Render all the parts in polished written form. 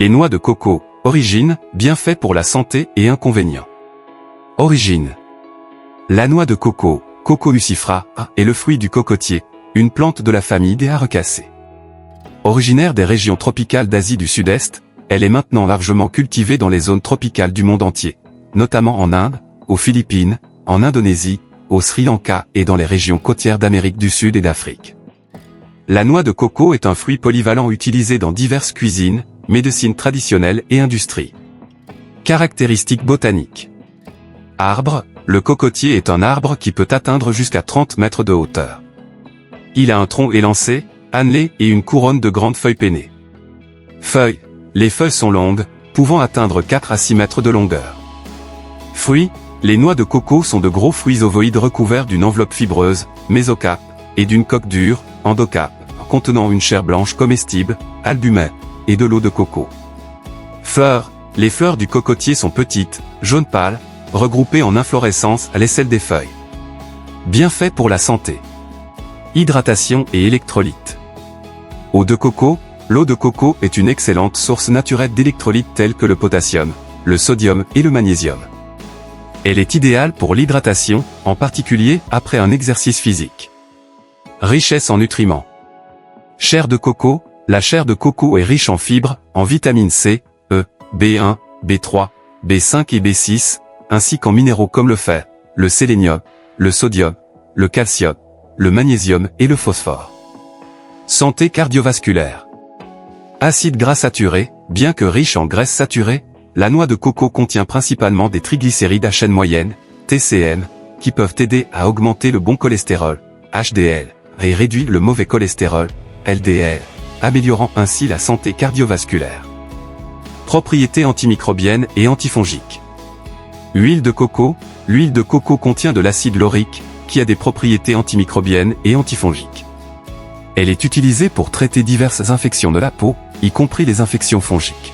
Les noix de coco, origine, bienfaits pour la santé et inconvénients. Origine. La noix de coco, Coco lucifera, est le fruit du cocotier, une plante de la famille des Aracacées. Originaire des régions tropicales d'Asie du Sud-Est, elle est maintenant largement cultivée dans les zones tropicales du monde entier, notamment en Inde, aux Philippines, en Indonésie, au Sri Lanka et dans les régions côtières d'Amérique du Sud et d'Afrique. La noix de coco est un fruit polyvalent utilisé dans diverses cuisines, médecine traditionnelle et industrie. Caractéristiques botaniques. Arbre, le cocotier est un arbre qui peut atteindre jusqu'à 30 mètres de hauteur. Il a un tronc élancé, annelé et une couronne de grandes feuilles pennées. Feuilles. Les feuilles sont longues, pouvant atteindre 4 à 6 mètres de longueur. Fruits. Les noix de coco sont de gros fruits ovoïdes recouverts d'une enveloppe fibreuse, mésocarpe, et d'une coque dure, endocarpe, contenant une chair blanche comestible, albumet, et de l'eau de coco. Fleurs. Les fleurs du cocotier sont petites, jaune pâle, regroupées en inflorescences à l'aisselle des feuilles. Bienfaits pour la santé. Hydratation et électrolytes. Eau de coco. L'eau de coco est une excellente source naturelle d'électrolytes tels que le potassium, le sodium et le magnésium. Elle est idéale pour l'hydratation, en particulier après un exercice physique. Richesse en nutriments. Chair de coco. La chair de coco est riche en fibres, en vitamine C, E, B1, B3, B5 et B6, ainsi qu'en minéraux comme le fer, le sélénium, le sodium, le calcium, le magnésium et le phosphore. Santé cardiovasculaire. Acides gras saturés. Bien que riche en graisses saturées, la noix de coco contient principalement des triglycérides à chaîne moyenne, TCM, qui peuvent aider à augmenter le bon cholestérol, HDL, et réduire le mauvais cholestérol, LDL, améliorant ainsi la santé cardiovasculaire. Propriétés antimicrobiennes et antifongiques. Huile de coco. L'huile de coco contient de l'acide laurique, qui a des propriétés antimicrobiennes et antifongiques. Elle est utilisée pour traiter diverses infections de la peau, y compris les infections fongiques.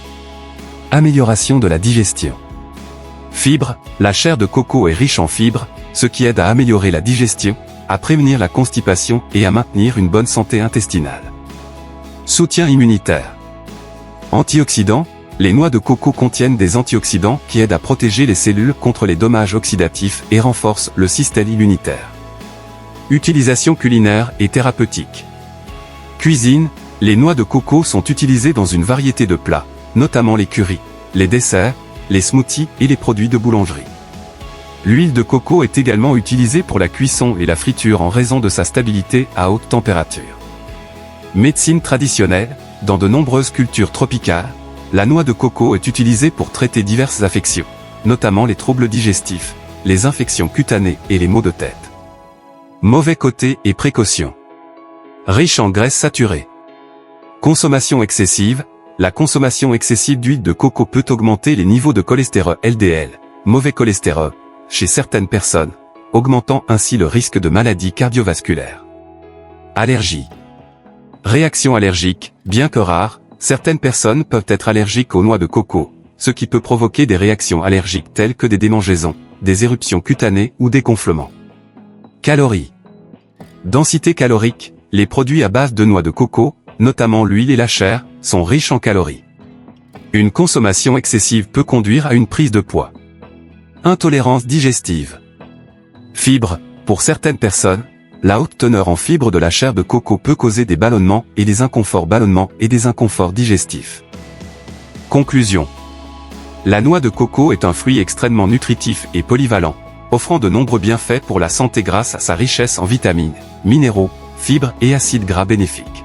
Amélioration de la digestion. Fibres. La chair de coco est riche en fibres, ce qui aide à améliorer la digestion, à prévenir la constipation et à maintenir une bonne santé intestinale. Soutien immunitaire. Antioxydants. Les noix de coco contiennent des antioxydants qui aident à protéger les cellules contre les dommages oxydatifs et renforcent le système immunitaire. Utilisation culinaire et thérapeutique. Cuisine. Les noix de coco sont utilisées dans une variété de plats, notamment les currys, les desserts, les smoothies et les produits de boulangerie. L'huile de coco est également utilisée pour la cuisson et la friture en raison de sa stabilité à haute température. Médecine traditionnelle. Dans de nombreuses cultures tropicales, la noix de coco est utilisée pour traiter diverses affections, notamment les troubles digestifs, les infections cutanées et les maux de tête. Mauvais côté et précautions. Riche en graisses saturées. Consommation excessive. La consommation excessive d'huile de coco peut augmenter les niveaux de cholestérol LDL, mauvais cholestérol, chez certaines personnes, augmentant ainsi le risque de maladies cardiovasculaires. Allergie. Réaction allergique. Bien que rare, certaines personnes peuvent être allergiques aux noix de coco, ce qui peut provoquer des réactions allergiques telles que des démangeaisons, des éruptions cutanées ou des gonflements. Calories. Densité calorique. Les produits à base de noix de coco, notamment l'huile et la chair, sont riches en calories. Une consommation excessive peut conduire à une prise de poids. Intolérance digestive. Fibres. Pour certaines personnes, la haute teneur en fibres de la chair de coco peut causer des ballonnements et des inconforts digestifs. Conclusion. La noix de coco est un fruit extrêmement nutritif et polyvalent, offrant de nombreux bienfaits pour la santé grâce à sa richesse en vitamines, minéraux, fibres et acides gras bénéfiques.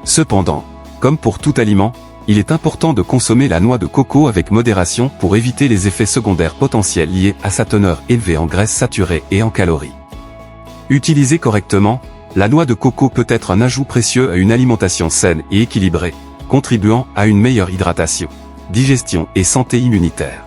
Cependant, comme pour tout aliment, il est important de consommer la noix de coco avec modération pour éviter les effets secondaires potentiels liés à sa teneur élevée en graisses saturées et en calories. Utilisée correctement, la noix de coco peut être un ajout précieux à une alimentation saine et équilibrée, contribuant à une meilleure hydratation, digestion et santé immunitaire.